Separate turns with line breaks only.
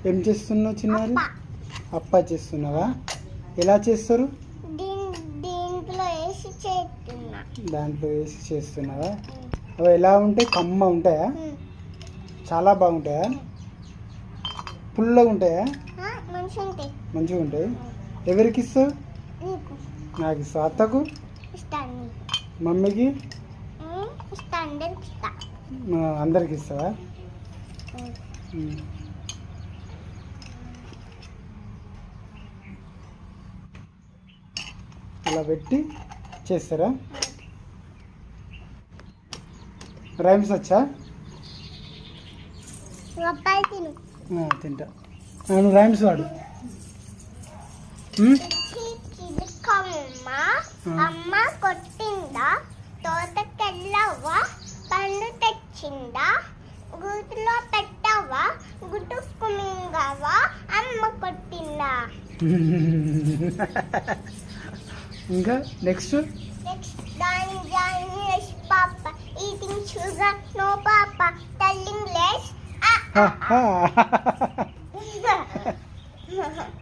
ఏం చేస్తున్నావు చిన్నారి? అప్పా చేస్తున్నావా? ఎలా చేస్తారు? దాంట్లో వేసి చేస్తున్నావా? అవి ఎలా ఉంటాయి? కమ్మ ఉంటాయా? చాలా బాగుంటాయా? పుల్లగా ఉంటాయా? మంచిగా ఉంటాయి. ఎవరికి ఇస్తావు? నాకు ఇస్తావు. అత్తకు? మమ్మీకి? అందరికి ఇస్తావా? అలా పెట్టి చేస్తారా? రైమ్స్ వచ్చా? తింటా. నువ్వు రైమ్స్ వాడు.
అమ్మ కొట్టిందా, తోటకెళ్ళవా, పండు తెచ్చిందా, గూటిలో పెట్టవా, గుట్టుకు మింగవా, అమ్మ కొట్టిందా.
ఇంకా next
Papa eating sugar, no papa telling less.